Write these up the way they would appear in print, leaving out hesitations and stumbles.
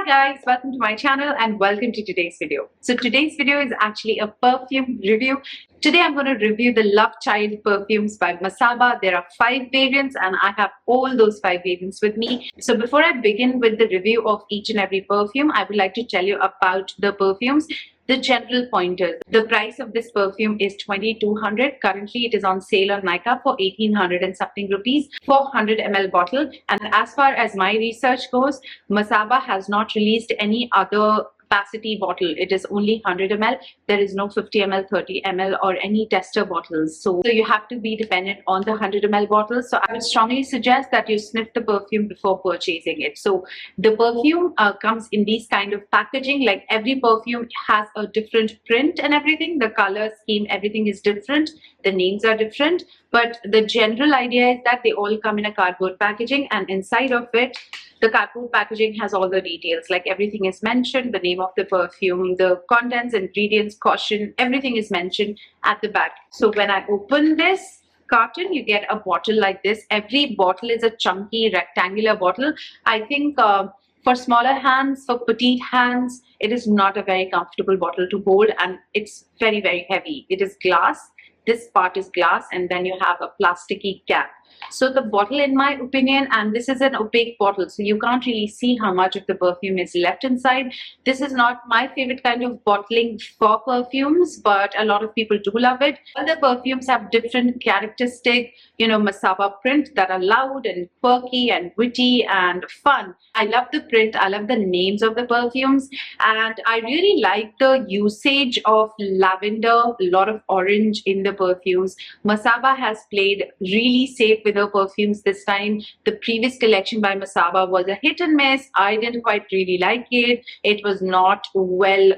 guys, welcome to my channel and welcome to today's video. So today's video is actually a perfume review. Today I'm going to review the Lovechild perfumes by Masaba. There are 5 variants and I have all those 5 variants with me. So before I begin with the review of each and every perfume, I would like to tell you about the perfumes. The general pointers. The price of this perfume is 2200. Currently it is on sale on Nykaa for 1800 and something rupees for 100 ml bottle. And as far as my research goes, Masaba has not released any other capacity bottle. It is only 100 ml. There is no 50 ml, 30 ml or any tester bottles. So you have to be dependent on the 100 ml bottles. So I would strongly suggest that you sniff the perfume before purchasing it. So the perfume comes in these kind of packaging. Like every perfume has a different print and everything. The color scheme, everything is different. The names are different. But the general idea is that they all come in a cardboard packaging, and inside of it, the cardboard packaging has all the details, like everything is mentioned, the name of the perfume, the contents, ingredients, caution, everything is mentioned at the back. So when I open this carton, you get a bottle like this. Every bottle is a chunky rectangular bottle. I think for smaller hands, for petite hands, it is not a very comfortable bottle to hold, and it's very, very heavy. It is glass. This part is glass, and then you have a plasticky cap. So the bottle, in my opinion, and this is an opaque bottle, so you can't really see how much of the perfume is left inside. This is not my favorite kind of bottling for perfumes, but a lot of people do love it. All the perfumes have different characteristic, Masaba print that are loud and quirky and witty and fun. I love the print. I love the names of the perfumes, and I really like the usage of lavender, a lot of orange in the perfumes. Masaba has played really safe with her perfumes this time. The previous collection by Masaba was a hit and miss. I didn't quite really like it. It was not well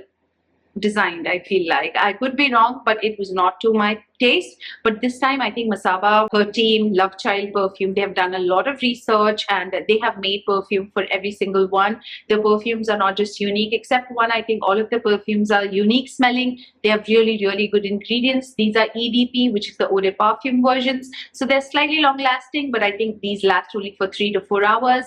designed, I feel like. I could be wrong, but it was not to my taste. But this time I think Masaba, her team, Lovechild perfume, they have done a lot of research and they have made perfume for every single one. The perfumes are not just unique, except one. I think all of the perfumes are unique smelling. They have really, really good ingredients. These are EDP, which is the eau de parfum versions. So they're slightly long lasting, but I think these last only for 3 to 4 hours.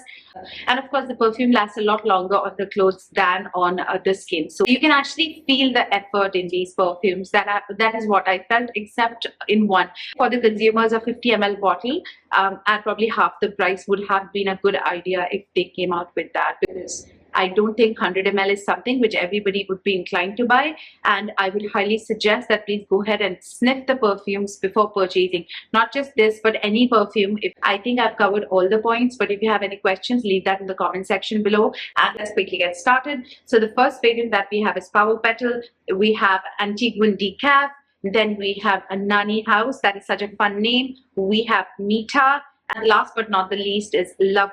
And of course, the perfume lasts a lot longer on the clothes than on the skin. So you can actually feel the effort in these perfumes. That is what I felt, except in one. For the consumers, a 50 ml bottle at probably half the price would have been a good idea if they came out with that, because I don't think 100 ml is something which everybody would be inclined to buy, and I would highly suggest that please go ahead and sniff the perfumes before purchasing. Not just this, but any perfume. I think I've covered all the points, but if you have any questions, leave that in the comment section below, and let's quickly get started. So the first variant that we have is Petal. We have Antigua decaf. Then we have a Nani House. That is such a fun name. We have Mita, and last but not the least is Love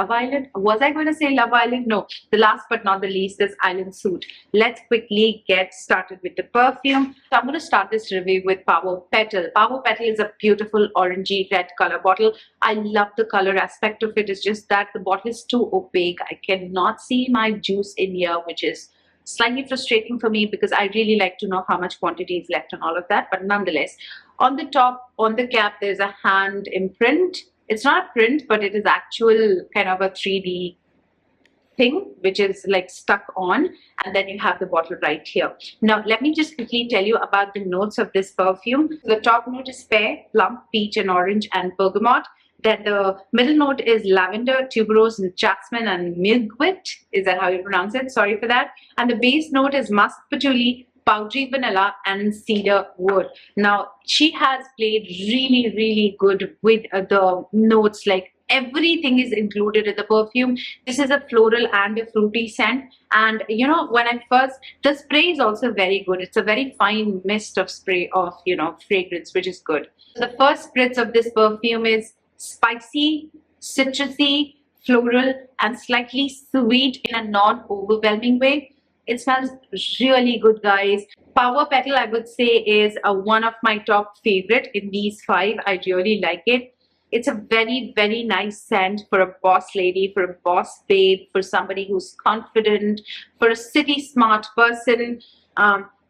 Island. Was I going to say Love Island? No. The last but not the least is Island Suit. Let's quickly get started with the perfume. So I'm going to start this review with Petal. Petal is a beautiful orangey red color bottle. I love the color aspect of it. It's just that the bottle is too opaque. I cannot see my juice in here, which is slightly frustrating for me because I really like to know how much quantity is left and all of that. But nonetheless, on the top, on the cap, there's a hand imprint. It's not a print, but it is actual kind of a 3D thing which is like stuck on, and then you have the bottle right here. Now let me just quickly tell you about the notes of this perfume. The top note is pear, plum, peach and orange and bergamot. Then the middle note is lavender, tuberose, and jasmine and milkweed. Is that how you pronounce it? Sorry for that. And the base note is musk, patchouli, powdery vanilla and cedar wood. Now she has played really, really good with the notes. Like everything is included in the perfume. This is a floral and a fruity scent, and when I first, the spray is also very good. It's a very fine mist of spray of fragrance, which is good. The first spritz of this perfume is spicy, citrusy, floral and slightly sweet in a non-overwhelming way. It smells really good, guys. Petal, I would say, is one of my top favorite in these 5. I really like it. It's a very, very nice scent for a boss lady, for a boss babe, for somebody who's confident, for a city smart person,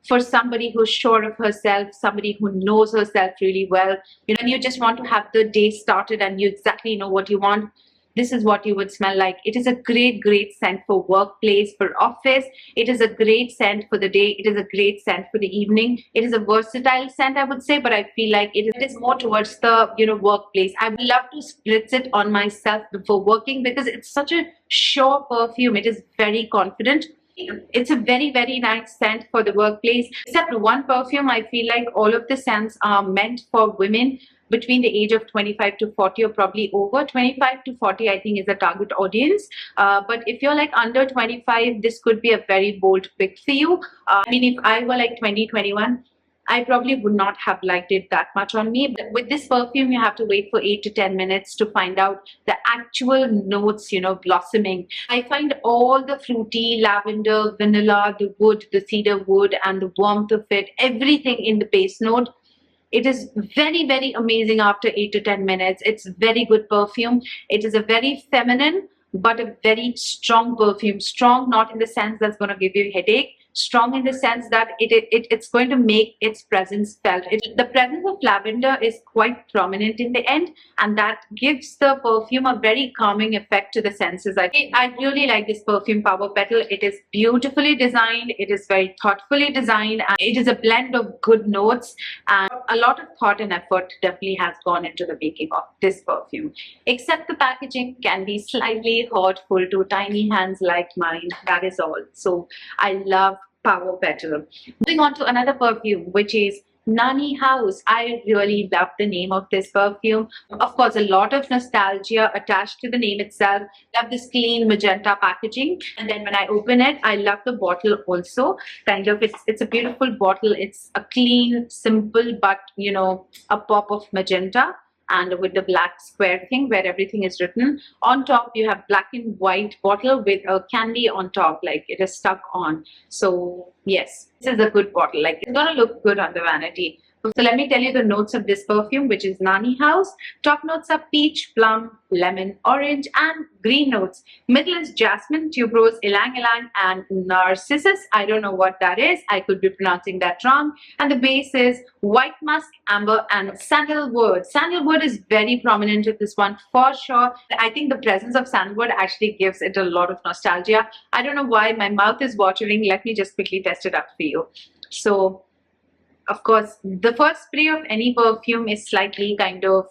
for somebody who's sure of herself, somebody who knows herself really well. You just want to have the day started and you exactly know what you want. this is what you would smell like. It is a great scent for workplace, for office. It is a great scent for the day. It is a great scent for the evening. It is a versatile scent, I would say, but I feel like it is more towards the, workplace. I would love to spritz it on myself before working because it's such a sure perfume. It is very confident. It's a very nice scent for the workplace. Except one perfume, I feel like all of the scents are meant for women between the age of 25 to 40, or probably over 25 to 40, I think is the target audience. But if you're like under 25, this could be a very bold pick for you. I mean, if I were like 20, 21, I probably would not have liked it that much on me. But with this perfume, you have to wait for 8 to 10 minutes to find out the actual notes, blossoming. I find all the fruity, lavender, vanilla, the wood, the cedar wood, and the warmth of it, everything in the base note. It is very amazing after 8 to 10 minutes. It's very good perfume. It is a very feminine, but a very strong perfume. Strong, not in the sense that's going to give you a headache. Strong in the sense that it's going to make its presence felt. The presence of lavender is quite prominent in the end, and that gives the perfume a very calming effect to the senses. I really like this perfume, Power Petal. It is beautifully designed. It is very thoughtfully designed. And it is a blend of good notes, and a lot of thought and effort definitely has gone into the making of this perfume. Except the packaging can be slightly hurtful to tiny hands like mine. That is all. So I love Power Petal. Moving on to another perfume, which is Nani House. I really love the name of this perfume. Of course, a lot of nostalgia attached to the name itself. Love this clean magenta packaging. And then when I open it, I love the bottle also. Kind of, it's a beautiful bottle. It's a clean, simple, but a pop of magenta. And with the black square thing where everything is written. On top, you have black and white bottle with a candy on top, like it is stuck on. So yes, this is a good bottle. Like, it's gonna look good on the vanity. So let me tell you the notes of this perfume, which is Nani House. Top notes are peach, plum, lemon, orange, and green notes. Middle is jasmine, tuberose, ylang ylang, and narcissus. I don't know what that is. I could be pronouncing that wrong. And the base is white musk, amber, and sandalwood. Sandalwood is very prominent in this one for sure. I think the presence of sandalwood actually gives it a lot of nostalgia. I don't know why my mouth is watering. Let me just quickly test it up for you. So, of course, the first spray of any perfume is slightly kind of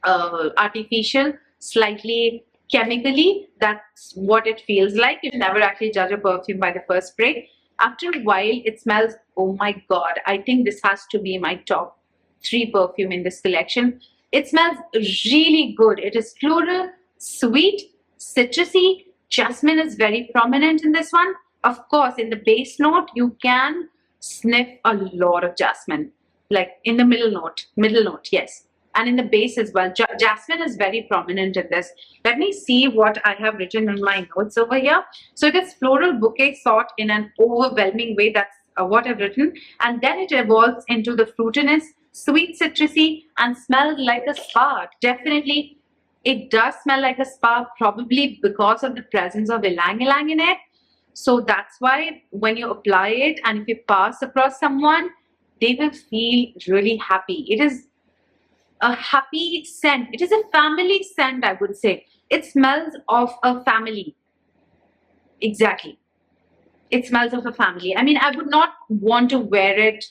artificial, slightly chemically. That's what it feels like. You never actually judge a perfume by the first spray. After a while, it smells, oh my god, I think this has to be my top 3 perfume in this collection. It smells really good. It is floral, sweet, citrusy. Jasmine is very prominent in this one. Of course, in the base note, you can sniff a lot of jasmine, like in the middle note, yes, and in the base as well. Jasmine is very prominent in this. Let me see what I have written in my notes over here. So it is floral bouquet sought in an overwhelming way. That's what I've written. And then it evolves into the fruitiness, sweet citrusy, and smells like a spa. Definitely, it does smell like a spa, probably because of the presence of ylang ylang in it. So that's why when you apply it and if you pass across someone, they will feel really happy. It is a happy scent. It is a family scent, I would say. It smells of a family. Exactly. It smells of a family. I mean, I would not want to wear it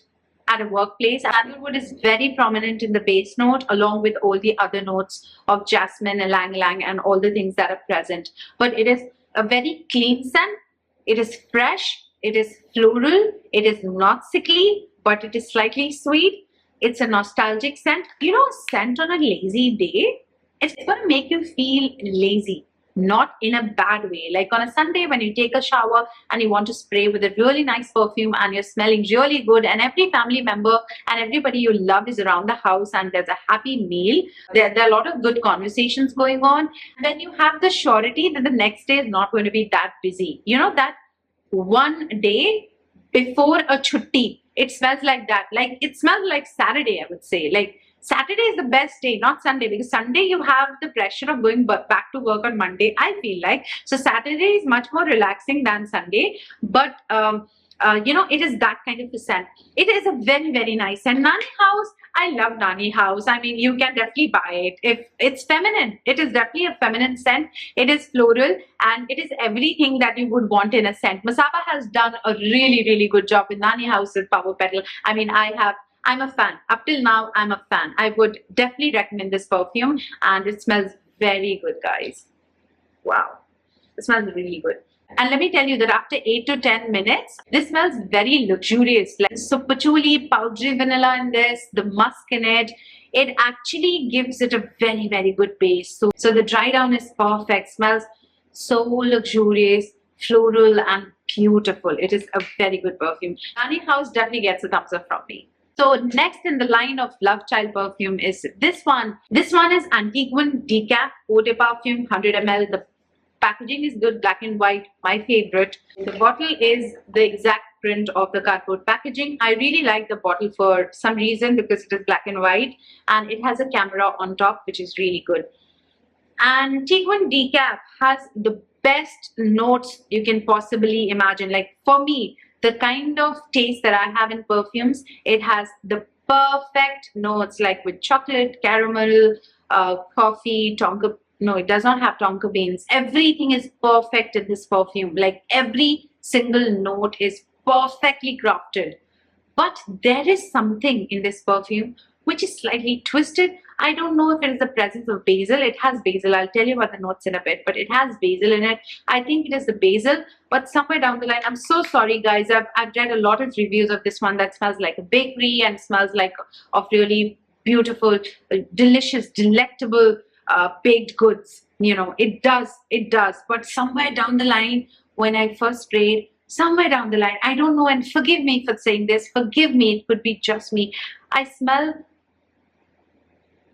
at a workplace. Sandalwood is very prominent in the base note along with all the other notes of jasmine, ylang ylang, and all the things that are present. But it is a very clean scent. It is fresh, it is floral, it is not sickly, but it is slightly sweet. It's a nostalgic scent. A scent on a lazy day, it's going to make you feel lazy, not in a bad way. Like on a Sunday when you take a shower and you want to spray with a really nice perfume and you're smelling really good and every family member and everybody you love is around the house and there's a happy meal. There are a lot of good conversations going on. Then you have the surety that the next day is not going to be that busy. That one day before a chutti, it smells like that. Like it smells like Saturday, I would say. Like Saturday is the best day, not Sunday, because Sunday you have the pressure of going back to work on Monday, I feel like. So Saturday is much more relaxing than Sunday. But it is that kind of a scent. It is a very, very nice scent. Nani House, I love Nani House. I mean, you can definitely buy it. If it's feminine, it is definitely a feminine scent. It is floral and it is everything that you would want in a scent. Masaba has done a really, really good job with Nani House with Power Petal. I mean, I'm a fan. Up till now, I'm a fan. I would definitely recommend this perfume and it smells very good, guys. Wow. It smells really good. And let me tell you that after 8 to 10 minutes, this smells very luxurious. Like so patchouli, powdery vanilla in this, the musk in it. It actually gives it a very, very good base. So the dry down is perfect. Smells so luxurious, floral and beautiful. It is a very good perfume. Nani House definitely gets a thumbs up from me. So next in the line of Lovechild perfume is this one. This one is Antigua Decaf Eau de Parfum 100 ml. The packaging is good, black and white, my favorite. The bottle is the exact print of the cardboard packaging. I really like the bottle for some reason because it is black and white and it has a camera on top, which is really good. Antigua Decaf has the best notes you can possibly imagine. Like for me, the kind of taste that I have in perfumes, it has the perfect notes like with chocolate, caramel, coffee, tonka. No, it does not have tonka beans. Everything is perfect in this perfume. Like every single note is perfectly crafted. But there is something in this perfume which is slightly twisted. I don't know if it is the presence of basil. It has basil. I'll tell you about the notes in a bit, but it has basil in it. I think it is the basil, but somewhere down the line, I'm so sorry guys. I've read a lot of reviews of this one that smells like a bakery and smells like of really beautiful, delicious, delectable baked goods. It does. But somewhere down the line, when I first sprayed, somewhere down the line, I don't know, and forgive me for saying this, forgive me, it could be just me. I smell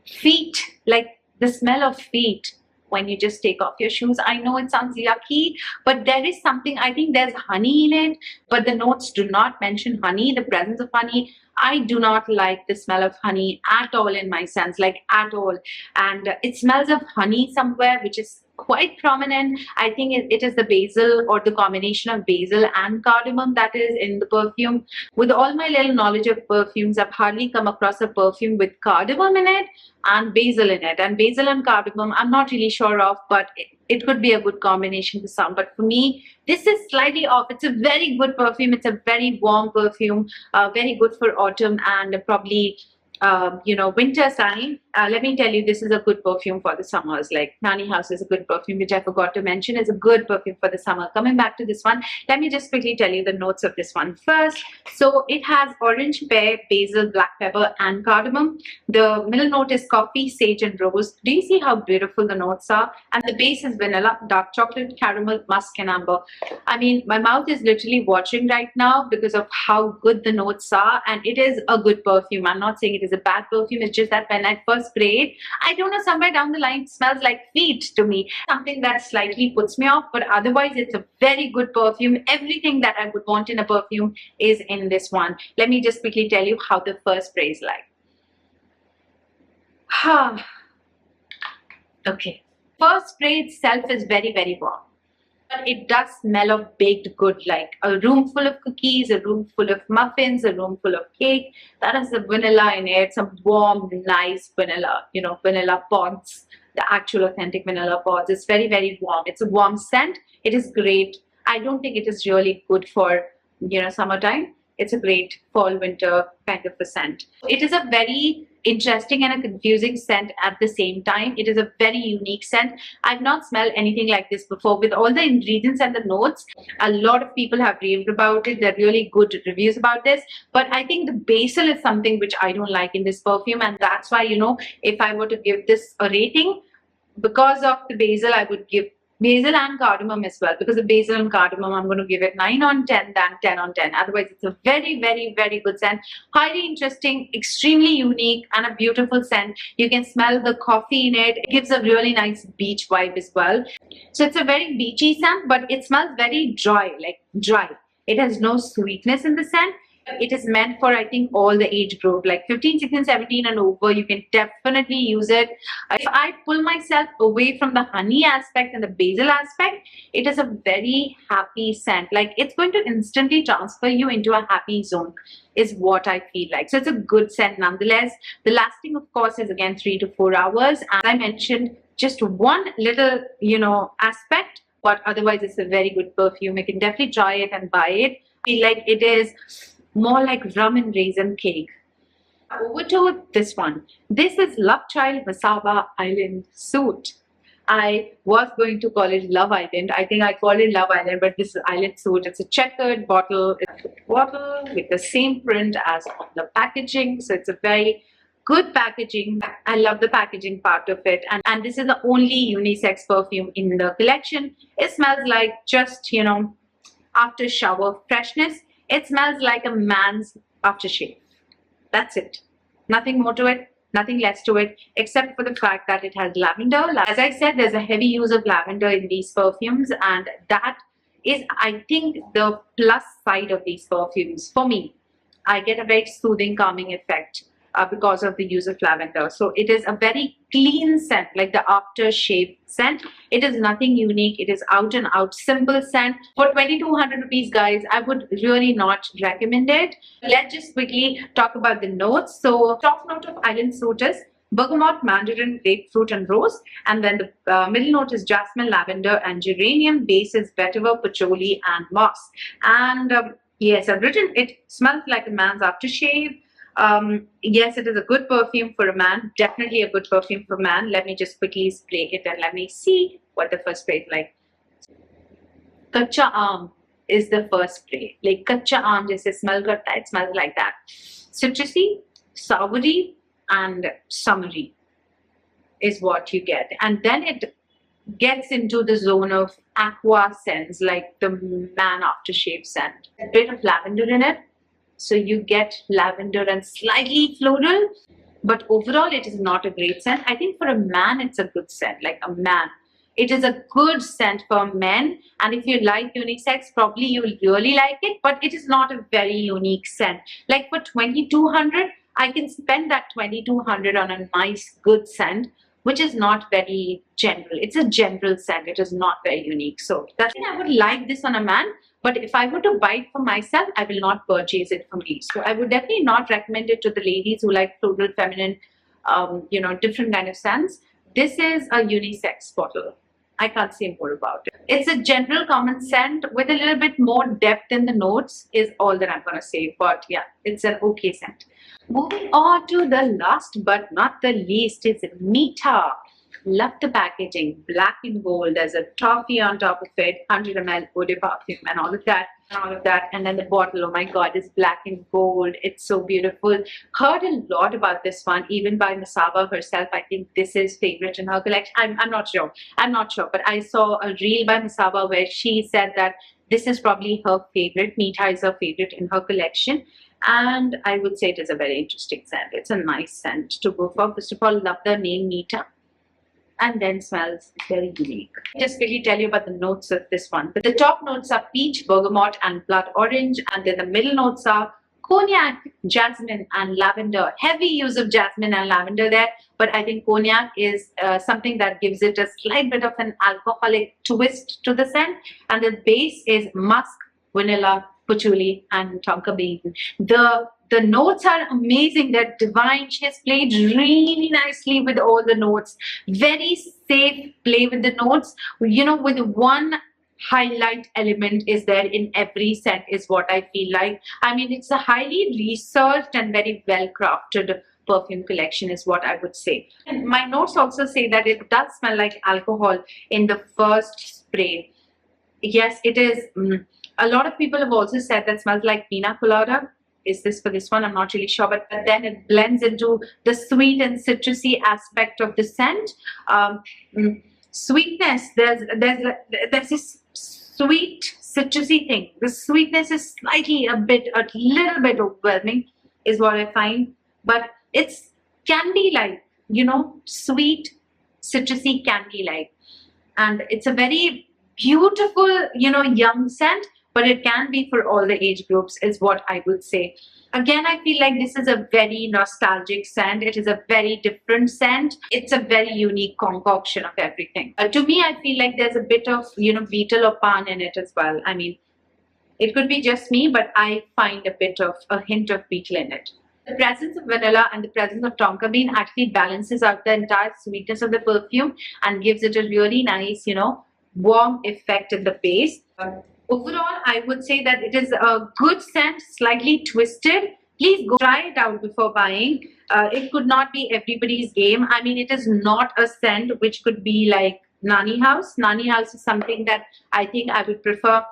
feet, like the smell of feet when you just take off your shoes. I know it sounds yucky, but there is something. I think there's honey in it, but the notes do not mention honey, the presence of honey. I do not like the smell of honey at all in my sense, like at all. And it smells of honey somewhere, which is quite prominent. I think it is the basil or the combination of basil and cardamom that is in the perfume. With all my little knowledge of perfumes, I've hardly come across a perfume with cardamom in it and basil in it. And basil and cardamom, I'm not really sure of, but it could be a good combination for some. But for me, this is slightly off. It's a very good perfume. It's a very warm perfume, very good for autumn and probably winter time. Let me tell you, this is a good perfume for the summers. Like Nani House is a good perfume, which I forgot to mention, is a good perfume for the summer. Coming back to this one, let me just quickly tell you the notes of this one first. So it has orange pear, basil, black pepper and cardamom. The middle note is coffee, sage and rose. Do you see how beautiful the notes are? And the base is vanilla, dark chocolate, caramel, musk and amber. I mean, my mouth is literally watering right now because of how good the notes are, and it is a good perfume. I'm not saying it is a bad perfume. It's just that when I first sprayed, I don't know, somewhere down the line it smells like feet to me. Something that slightly puts me off, but otherwise it's a very good perfume. Everything that I would want in a perfume is in this one. Let me just quickly tell you how the first spray is like. Okay. First spray itself is very, very warm. But it does smell of baked good, like a room full of cookies, a room full of muffins, a room full of cake. That has the vanilla in it, some warm, nice vanilla, vanilla pods, the actual authentic vanilla pods. It's very, very warm. It's a warm scent. It is great. I don't think it is really good for, summertime. It's a great fall, winter kind of a scent. It is a very interesting and a confusing scent at the same time. It is a very unique scent. I've not smelled anything like this before. With all the ingredients and the notes, a lot of people have raved about it. There are really good reviews about this. But I think the basil is something which I don't like in this perfume. And that's why, if I were to give this a rating, because of the basil, I would give basil and cardamom as well. Because of basil and cardamom, I'm going to give it 9 on 10 than 10 on 10. Otherwise, it's a very, very, very good scent. Highly interesting, extremely unique and a beautiful scent. You can smell the coffee in it. It gives a really nice beach vibe as well. So it's a very beachy scent, but it smells very dry, like dry. It has no sweetness in the scent. It is meant for, I think, all the age group, like 15, 16, 17 and over. You can definitely use it. If I pull myself away from the honey aspect and the basil aspect, it is a very happy scent. Like, it's going to instantly transfer you into a happy zone, is what I feel like. So it's a good scent nonetheless. The lasting, of course, is again 3 to 4 hours. And I mentioned just one little, aspect, but otherwise it's a very good perfume. You can definitely try it and buy it. I feel like it is more like rum and raisin cake. Over to this one. This is Lovechild Masaba Island Suit. I was going to call it Love Island. I think I called it Love Island, but this is Island Suit. It's a checkered bottle. It's a bottle with the same print as on the packaging. So it's a very good packaging. I love the packaging part of it. And this is the only unisex perfume in the collection. It smells like just, after shower freshness. It smells like a man's aftershave. That's it. Nothing more to it, nothing less to it, except for the fact that it has lavender. As I said, there's a heavy use of lavender in these perfumes, and that is, I think, the plus side of these perfumes. For me, I get a very soothing, calming effect because of the use of lavender. So it is a very clean scent, like the aftershave scent. It is nothing unique. It is out and out simple scent. For 2200 rupees, guys, I would really not recommend it. Let's just quickly talk about the notes. So top note of Island Suit is bergamot, mandarin, grapefruit and rose, and then the middle note is jasmine, lavender and geranium. Base is vetiver, patchouli and moss. And yes, I've written it smells like a man's aftershave. Yes, it is a good perfume for a man. Definitely a good perfume for a man. Let me just quickly spray it and let me see what the first spray is like. Kacha Aam is the first spray. Like Kacha Aam, jaise smell karta, it smells like that. Citrusy, soury and summery is what you get. And then it gets into the zone of aqua scents, like the man aftershave scent. A bit of lavender in it. So you get lavender and slightly floral, but overall it is not a great scent. I think for a man, it's a good scent, like a man. It is a good scent for men. And if you like unisex, probably you will really like it, but it is not a very unique scent. Like for 2200, I can spend that 2200 on a nice, good scent, which is not very general. It's a general scent. It is not very unique. So that's why I would like this on a man. But if I were to buy it for myself, I will not purchase it for me. So I would definitely not recommend it to the ladies who like floral, feminine, different kind of scents. This is a unisex bottle. I can't say more about it. It's a general common scent with a little bit more depth in the notes is all that I'm going to say. But yeah, it's an okay scent. Moving on to the last but not the least is Mita. Love the packaging, black and gold. There's a toffee on top of it, 100 ml eau de parfum and all of that. And then the bottle, oh my god, is black and gold. It's so beautiful. Heard a lot about this one, even by Masaba herself. I think this is favorite in her collection. I'm not sure. But I saw a reel by Masaba where she said that this is probably her favorite. Mita is her favorite in her collection. And I would say it is a very interesting scent. It's a nice scent to go for. First of all, love the name Mita. And then smells very unique. Just quickly tell you about the notes of this one. The top notes are peach, bergamot and blood orange. And then the middle notes are cognac, jasmine and lavender. Heavy use of jasmine and lavender there. But I think cognac is something that gives it a slight bit of an alcoholic twist to the scent. And the base is musk, vanilla, patchouli and tonka bean. The notes are amazing. They're divine. She has played really nicely with all the notes. Very safe play with the notes. With one highlight element is there in every scent is what I feel like. I mean, it's a highly researched and very well crafted perfume collection is what I would say. And my notes also say that it does smell like alcohol in the first spray. Yes, it is. A lot of people have also said that smells like pina colada. Is this for this one? I'm not really sure, but then it blends into the sweet and citrusy aspect of the scent. Sweetness, there's this sweet citrusy thing. The sweetness is slightly a little bit overwhelming is what I find, but it's candy-like, sweet citrusy candy-like, and it's a very beautiful, young scent, but it can be for all the age groups is what I would say. Again, I feel like this is a very nostalgic scent. It is a very different scent. It's a very unique concoction of everything. To me, I feel like there's a bit of, betel or pan in it as well. I mean, it could be just me, but I find a bit of a hint of betel in it. The presence of vanilla and the presence of tonka bean actually balances out the entire sweetness of the perfume and gives it a really nice, warm effect in the base. Overall, I would say that it is a good scent, slightly twisted. Please go try it out before buying. It could not be everybody's game. I mean, it is not a scent which could be like Nani House. Nani House is something that I think I would prefer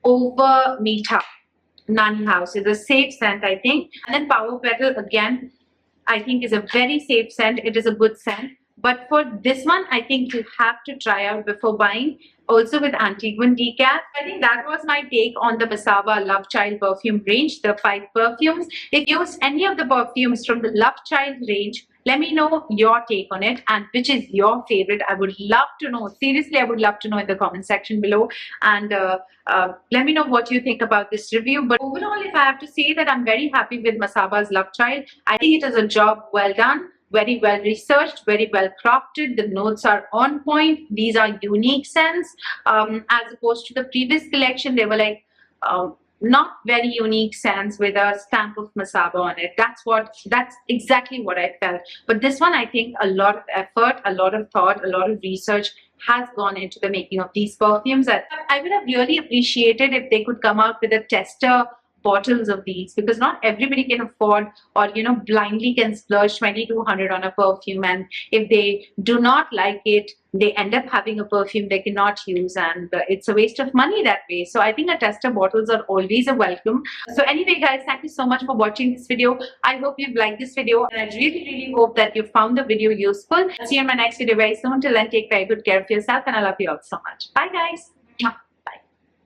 over Meeta. Nani House is a safe scent, I think. And then Power Petal, again, I think is a very safe scent. It is a good scent. But for this one, I think you have to try out before buying. Also with Antigua decaf. I think that was my take on the Masaba Lovechild perfume range, the 5 perfumes. If you used any of the perfumes from the Lovechild range, let me know your take on it and which is your favorite. I would love to know. Seriously, I would love to know in the comment section below. And let me know what you think about this review. But overall, if I have to say that I'm very happy with Masaba's Lovechild, I think it is a job well done. Very well researched, very well crafted. The notes are on point. These are unique scents. As opposed to the previous collection, they were like not very unique scents with a stamp of Masaba on it. That's exactly what I felt. But this one, I think a lot of effort, a lot of thought, a lot of research has gone into the making of these perfumes. I would have really appreciated if they could come out with a tester bottles of these, because not everybody can afford or blindly can splurge 2,200 on a perfume, and if they do not like it, they end up having a perfume they cannot use, and it's a waste of money that way. So I think a tester bottles are always a welcome. So anyway guys, thank you so much for watching this video. I hope you've liked this video, and I really hope that you found the video useful. See you in my next video very soon. Till then, take very good care of yourself, and I love you all so much. Bye guys.